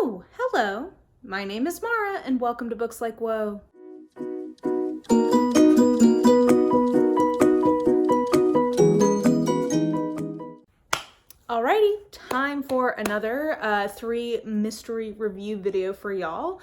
Oh, hello. My name is Mara, and welcome to Books Like Whoa. Alrighty, time for another 3 mystery review video for y'all.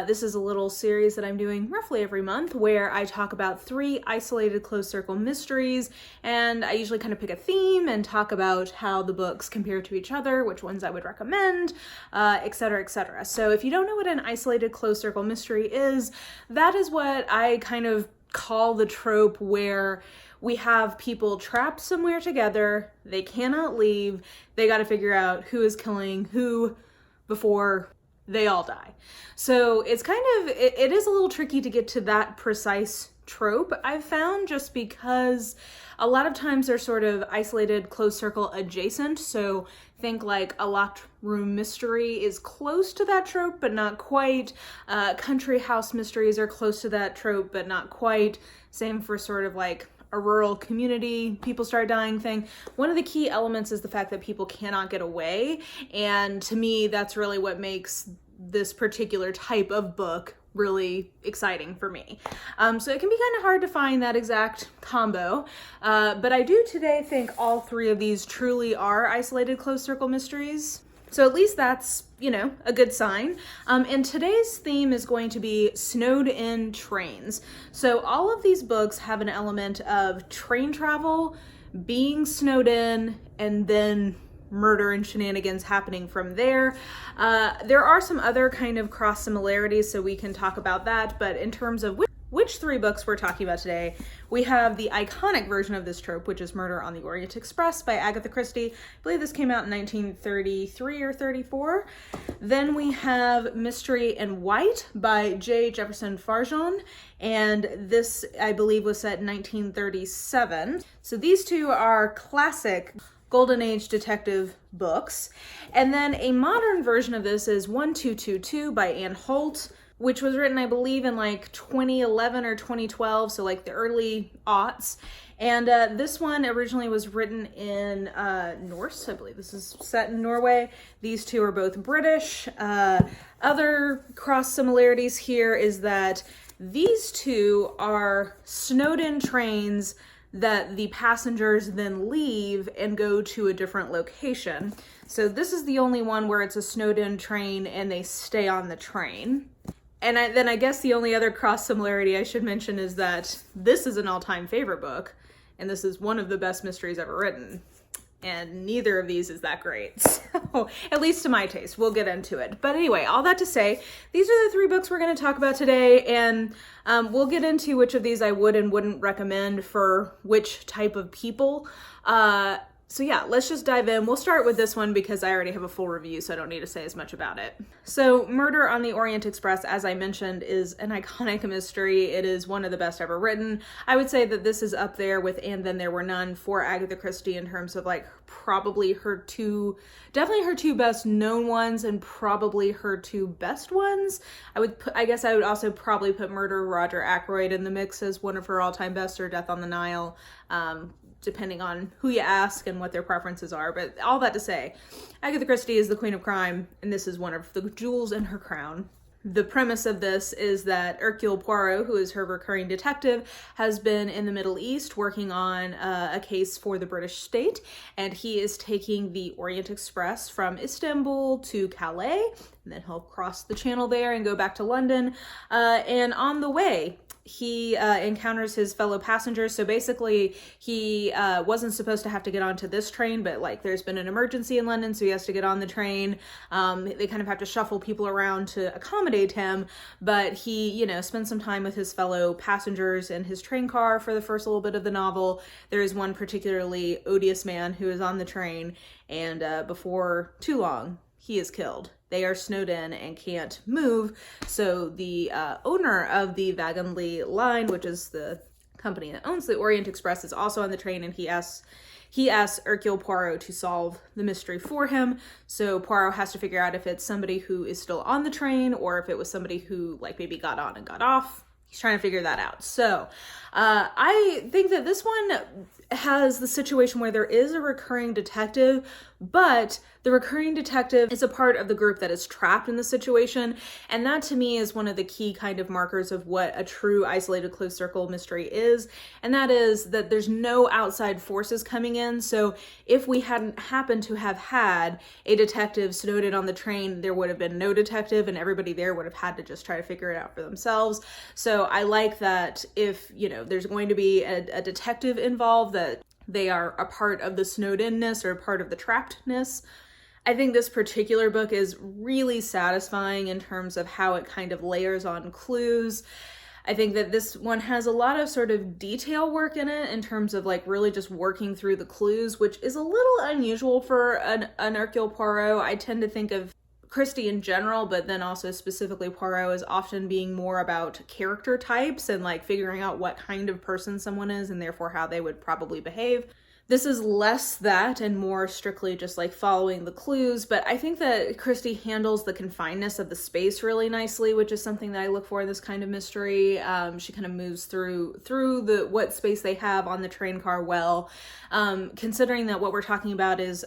This is a little series that I'm doing roughly every month where I talk about 3 isolated closed circle mysteries, and I usually kind of pick a theme and talk about how the books compare to each other, which ones I would recommend, etc., etc. So if you don't know what an isolated closed circle mystery is, that is what I kind of call the trope where we have people trapped somewhere together, they cannot leave, they got to figure out who is killing who before they all die. So it's kind of, it is a little tricky to get to that precise trope, I've found, just because a lot of times they're sort of isolated closed circle adjacent. So think like a locked room mystery is close to that trope, but not quite. Country house mysteries are close to that trope, but not quite. Same for sort of like a rural community, people start dying thing. One of the key elements is the fact that people cannot get away. And to me, that's really what makes this particular type of book really exciting for me. So it can be kind of hard to find that exact combo. But I do today think all 3 of these truly are isolated closed circle mysteries. So at least that's, a good sign. And today's theme is going to be snowed in trains. So all of these books have an element of train travel, being snowed in, and then murder and shenanigans happening from there. There are some other kind of cross similarities, so we can talk about that. But in terms of which 3 books we're talking about today, we have the iconic version of this trope, which is Murder on the Orient Express by Agatha Christie. I believe this came out in 1933 or 34. Then we have Mystery in White by Jefferson Farjeon, and this, I believe, was set in 1937. So these 2 are classic Golden Age detective books. And then a modern version of this is 1222 by Anne Holt, which was written, I believe, in like 2011 or 2012, so like the early aughts. And this one originally was written in Norse. I believe this is set in Norway. These 2 are both British. Other cross similarities here is that these 2 are snowed in trains that the passengers then leave and go to a different location. So this is the only one where it's a snowed in train and they stay on the train. And then I guess the only other cross similarity I should mention is that this is an all-time favorite book, and this is one of the best mysteries ever written. And neither of these is that great, so at least to my taste. We'll get into it. But anyway, all that to say, these are the 3 books we're going to talk about today, and we'll get into which of these I would and wouldn't recommend for which type of people. So yeah, let's just dive in. We'll start with this one because I already have a full review, so I don't need to say as much about it. So Murder on the Orient Express, as I mentioned, is an iconic mystery. It is one of the best ever written. I would say that this is up there with And Then There Were None for Agatha Christie in terms of like probably definitely her 2 best known ones and probably her 2 best ones. I guess I would also probably put Murder of Roger Ackroyd in the mix as one of her all-time best, or Death on the Nile, depending on who you ask and what their preferences are. But all that to say, Agatha Christie is the queen of crime, and this is one of the jewels in her crown. The premise of this is that Hercule Poirot, who is her recurring detective, has been in the Middle East working on a case for the British state, and he is taking the Orient Express from Istanbul to Calais, and then he'll cross the channel there and go back to London. And on the way, he encounters his fellow passengers. So basically he wasn't supposed to have to get onto this train, but like there's been an emergency in London, so he has to get on the train. They kind of have to shuffle people around to accommodate him, but he, spends some time with his fellow passengers in his train car for the first little bit of the novel. There is one particularly odious man who is on the train, and before too long, he is killed. They are snowed in and can't move. So the owner of the Wagonly line, which is the company that owns the Orient Express, is also on the train, and he asks Hercule Poirot to solve the mystery for him. So Poirot has to figure out if it's somebody who is still on the train or if it was somebody who like maybe got on and got off. he's trying to figure that out. So I think that this one has the situation where there is a recurring detective, but the recurring detective is a part of the group that is trapped in the situation. And that to me is one of the key kind of markers of what a true isolated closed circle mystery is. And that is that there's no outside forces coming in. So if we hadn't happened to have had a detective snowed in on the train, there would have been no detective and everybody there would have had to just try to figure it out for themselves. So I like that if, you know, there's going to be a detective involved, that they are a part of the snowed inness or a part of the trappedness. I think this particular book is really satisfying in terms of how it kind of layers on clues. I think that this one has a lot of sort of detail work in it in terms of like really just working through the clues, which is a little unusual for an Hercule Poirot. I tend to think of Christie in general, but then also specifically Poirot as often being more about character types and like figuring out what kind of person someone is and therefore how they would probably behave. This is less that and more strictly just like following the clues, but I think that Christie handles the confinedness of the space really nicely, which is something that I look for in this kind of mystery. She kind of moves through the what space they have on the train car well. Considering that what we're talking about is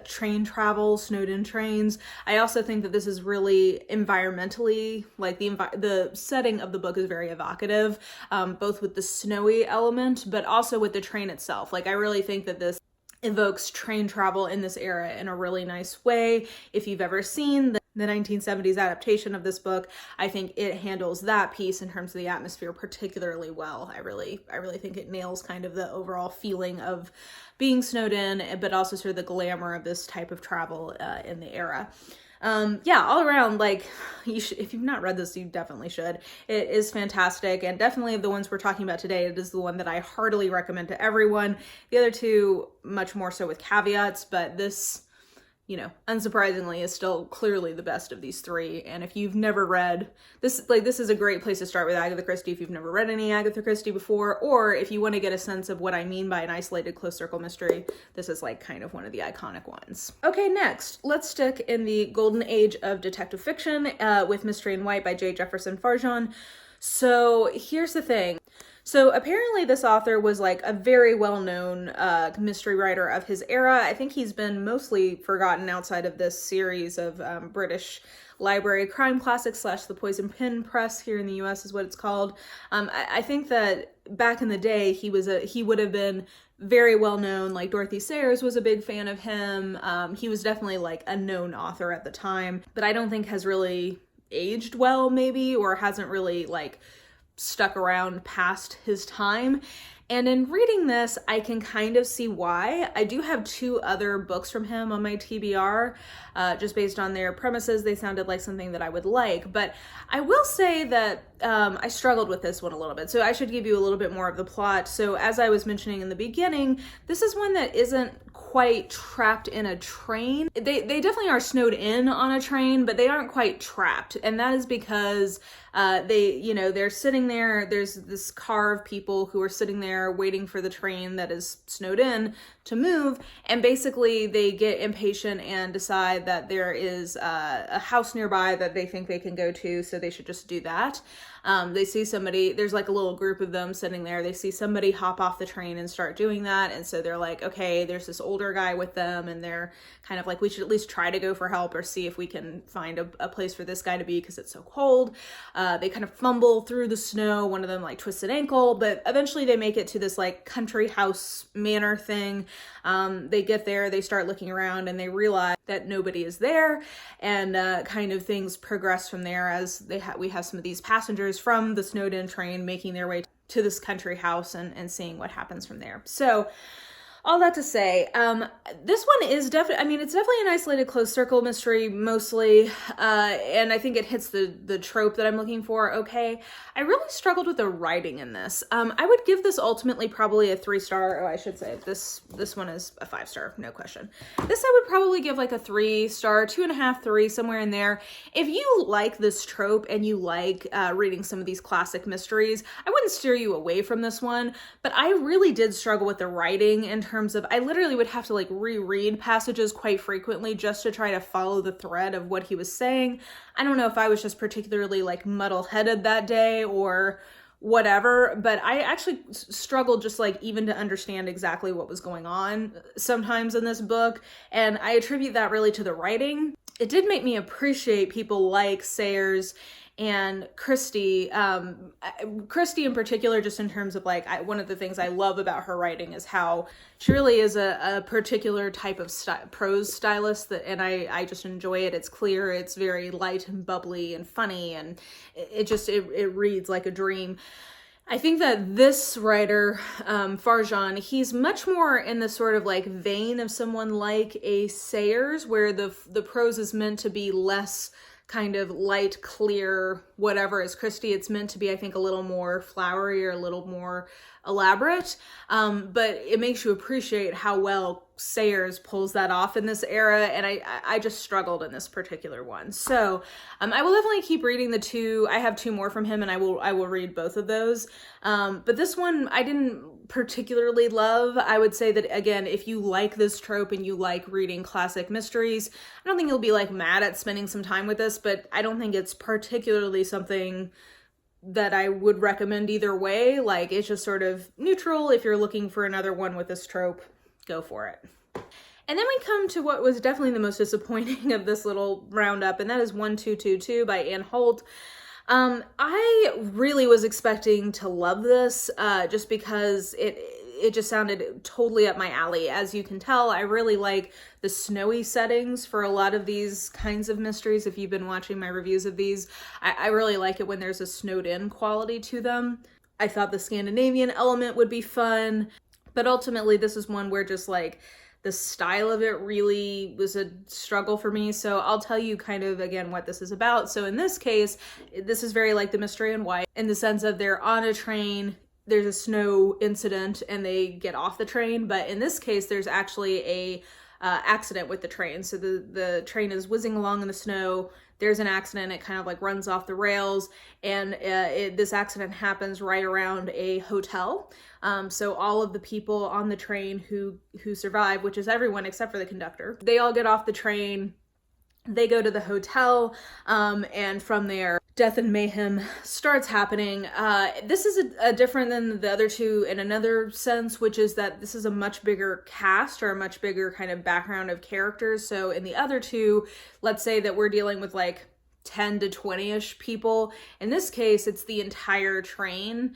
train travel, snowed in trains, I also think that this is really environmentally, like the setting of the book is very evocative, both with the snowy element, but also with the train itself. Like I really think that this evokes train travel in this era in a really nice way. If you've ever seen the 1970s adaptation of this book, I think it handles that piece in terms of the atmosphere particularly well. I really think it nails kind of the overall feeling of being snowed in, but also sort of the glamour of this type of travel in the era. Yeah, all around, like, if you've not read this, you definitely should. It is fantastic, and definitely of the ones we're talking about today, it is the one that I heartily recommend to everyone. The other two, much more so with caveats, but this, you know, unsurprisingly is still clearly the best of these three. And if you've never read this, like, this is a great place to start with Agatha Christie if you've never read any Agatha Christie before, or if you want to get a sense of what I mean by an isolated closed circle mystery, this is like kind of one of the iconic ones. Okay, next, let's stick in the golden age of detective fiction with Mystery in White by Jefferson Farjeon. So here's the thing. So apparently this author was like a very well-known mystery writer of his era. I think he's been mostly forgotten outside of this series of British library crime classics / the Poison Pen Press here in the US is what it's called. I think that back in the day he would have been very well known. Like Dorothy Sayers was a big fan of him. He was definitely like a known author at the time, but I don't think has really aged well maybe, or hasn't really like stuck around past his time. And in reading this, I can kind of see why. I do have 2 other books from him on my TBR, just based on their premises. They sounded like something that I would like, but I will say that I struggled with this one a little bit. So I should give you a little bit more of the plot. So as I was mentioning in the beginning, this is one that isn't quite trapped in a train. They definitely are snowed in on a train, but they aren't quite trapped. And that is because they're sitting there. There's this car of people who are sitting there waiting for the train that is snowed in to move. And basically they get impatient and decide that there is a house nearby that they think they can go to. So they should just do that. They see somebody, there's like a little group of them sitting there. They see somebody hop off the train and start doing that. And so they're like, okay, there's this older guy with them. And they're kind of like, we should at least try to go for help or see if we can find a place for this guy to be because it's so cold. They kind of fumble through the snow. One of them like twists an ankle, but eventually they make it to this like country house manor thing. They get there, they start looking around and they realize that nobody is there, and kind of things progress from there as we have some of these passengers from the snowed in train making their way to this country house and seeing what happens from there. So all that to say, this one is definitely, it's definitely an isolated closed circle mystery mostly, and I think it hits the trope that I'm looking for. Okay, I really struggled with the writing in this. I would give this ultimately probably a 3-star. Oh, I should say this one is a 5-star, no question. This I would probably give like a 3-star, 2.5, 3, somewhere in there. If you like this trope and you like reading some of these classic mysteries, I wouldn't steer you away from this one, but I really did struggle with the writing in terms of, I literally would have to like reread passages quite frequently just to try to follow the thread of what he was saying. I don't know if I was just particularly like muddle-headed that day or whatever, but I actually struggled just like even to understand exactly what was going on sometimes in this book, and I attribute that really to the writing. It did make me appreciate people like Sayers and Christie, Christie in particular, just in terms of like, one of the things I love about her writing is how she really is a particular type of prose stylist that, and I just enjoy it. It's clear, it's very light and bubbly and funny, and it reads like a dream. I think that this writer, Farjeon, he's much more in the sort of like vein of someone like a Sayers, where the prose is meant to be less kind of light, clear, whatever. As Christie, it's meant to be, I think, a little more flowery or a little more elaborate. But it makes you appreciate how well Sayers pulls that off in this era, and I just struggled in this particular one. So I will definitely keep reading the two. I have two more from him, and I will read both of those. But this one I didn't particularly love. I would say that, again, if you like this trope and you like reading classic mysteries, I don't think you'll be like mad at spending some time with this, but I don't think it's particularly something that I would recommend either way. Like, it's just sort of neutral. If you're looking for another one with this trope, go for it. And then we come to what was definitely the most disappointing of this little roundup, and that is 1222 by Anne Holt. I really was expecting to love this, just because it just sounded totally up my alley. As you can tell, I really like the snowy settings for a lot of these kinds of mysteries. If you've been watching my reviews of these, I really like it when there's a snowed in quality to them. I thought the Scandinavian element would be fun, but ultimately this is one where just like the style of it really was a struggle for me. So I'll tell you kind of again what this is about. So in this case, this is very like The Mystery in White, in the sense of they're on a train, there's a snow incident, and they get off the train. But in this case, there's actually a accident with the train. So the train is whizzing along in the snow. There's an accident. It kind of like runs off the rails, and this accident happens right around a hotel. So all of the people on the train who survive, which is everyone except for the conductor, they all get off the train. They go to the hotel, and from there, death and mayhem starts happening. This is a different than the other two in another sense, which is that this is a much bigger cast, or a much bigger kind of background of characters. So in the other two, let's say that we're dealing with like 10 to 20-ish people. In this case, it's the entire train.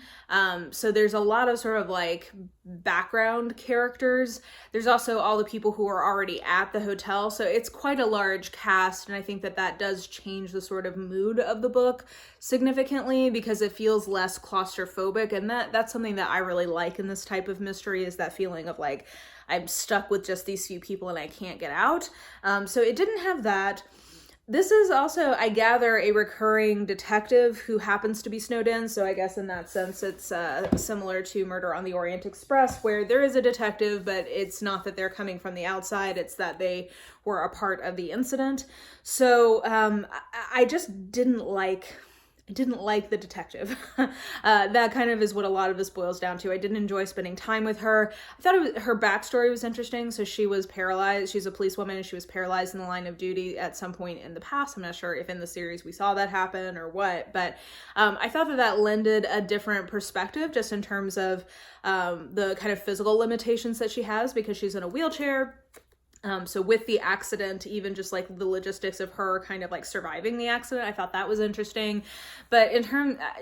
So there's a lot of sort of like background characters. There's also all the people who are already at the hotel. So it's quite a large cast. And I think that that does change the sort of mood of the book significantly, because it feels less claustrophobic. And that's something that I really like in this type of mystery, is that feeling of like, I'm stuck with just these few people and I can't get out. So it didn't have that. This is also, I gather, a recurring detective who happens to be snowed in. So I guess in that sense, it's similar to Murder on the Orient Express, where there is a detective, but it's not that they're coming from the outside. It's that they were a part of the incident. So I just didn't like the detective. That kind of is what a lot of this boils down to. I didn't enjoy spending time with her. I thought her backstory was interesting. So she was paralyzed. She's a policewoman, and she was paralyzed in the line of duty at some point in the past. I'm not sure if in the series we saw that happen or what, but I thought that lended a different perspective, just in terms of the kind of physical limitations that she has, because she's in a wheelchair. So with the accident, even just like the logistics of her kind of like surviving the accident, I thought that was interesting. But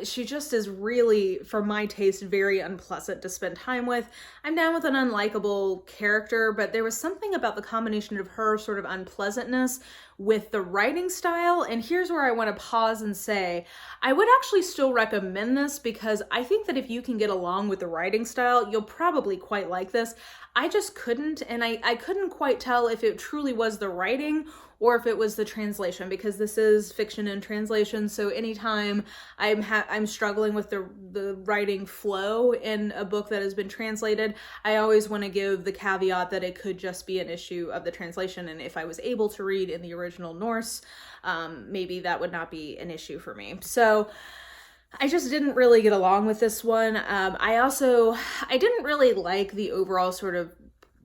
she just is really, for my taste, very unpleasant to spend time with. I'm down with an unlikable character, but there was something about the combination of her sort of unpleasantness with the writing style. And here's where I want to pause and say, I would actually still recommend this, because I think that if you can get along with the writing style, you'll probably quite like this. I just couldn't, and I couldn't quite tell if it truly was the writing or if it was the translation, because this is fiction in translation. So anytime I'm struggling with the writing flow in a book that has been translated, I always want to give the caveat that it could just be an issue of the translation. And if I was able to read in the original Norse, maybe that would not be an issue for me. So I just didn't really get along with this one. I didn't really like the overall sort of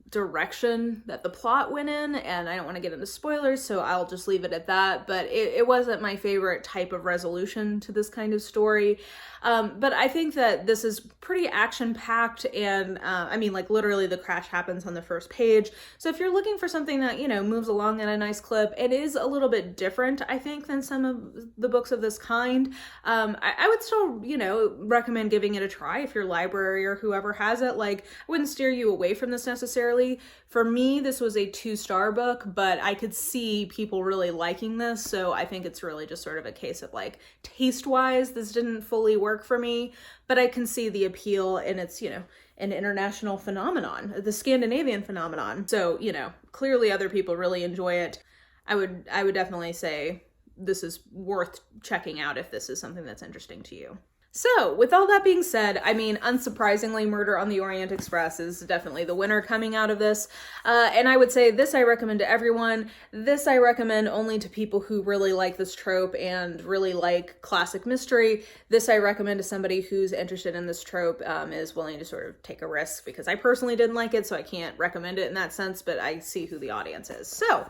direction that the plot went in, and I don't want to get into spoilers, so I'll just leave it at that. But it wasn't my favorite type of resolution to this kind of story. But I think that this is pretty action-packed, and I mean, like, literally the crash happens on the first page. So if you're looking for something that, you know, moves along at a nice clip, it is a little bit different, I think, than some of the books of this kind. I would still, you know, recommend giving it a try if your library or whoever has it. Like, I wouldn't steer you away from this necessarily. For me, this was a 2-star book, but I could see people really liking this, so I think it's really just sort of a case of, like, taste-wise, this didn't fully work for me, but I can see the appeal, and it's, you know, an international phenomenon, the Scandinavian phenomenon. So, you know, clearly other people really enjoy it. I would definitely say this is worth checking out if this is something that's interesting to you. So, with all that being said, I mean, unsurprisingly, Murder on the Orient Express is definitely the winner coming out of this. And I would say this I recommend to everyone. This I recommend only to people who really like this trope and really like classic mystery. This I recommend to somebody who's interested in this trope, is willing to sort of take a risk, because I personally didn't like it, so I can't recommend it in that sense, but I see who the audience is. So,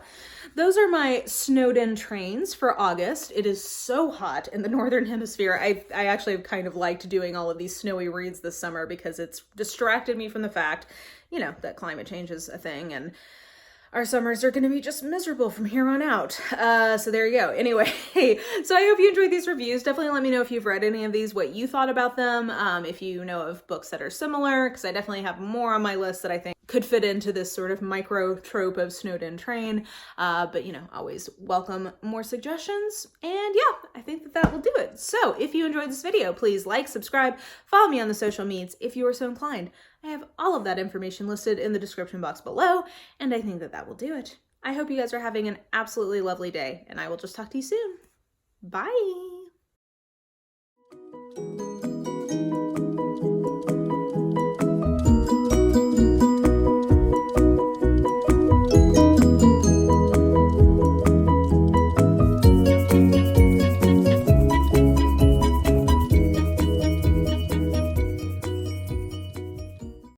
those are my snowed-in trains for August. It is so hot in the Northern Hemisphere. I actually have kind of liked doing all of these snowy reads this summer, because it's distracted me from the fact, you know, that climate change is a thing, and our summers are going to be just miserable from here on out. So there you go. Anyway, so I hope you enjoyed these reviews. Definitely let me know if you've read any of these, what you thought about them, if you know of books that are similar, because I definitely have more on my list that I think could fit into this sort of micro trope of snowed-in train. But, you know, always welcome more suggestions. And yeah, I think that will do it. So if you enjoyed this video, please like, subscribe, follow me on the social medias if you are so inclined. I have all of that information listed in the description box below, and I think that will do it. I hope you guys are having an absolutely lovely day, and I will just talk to you soon. Bye!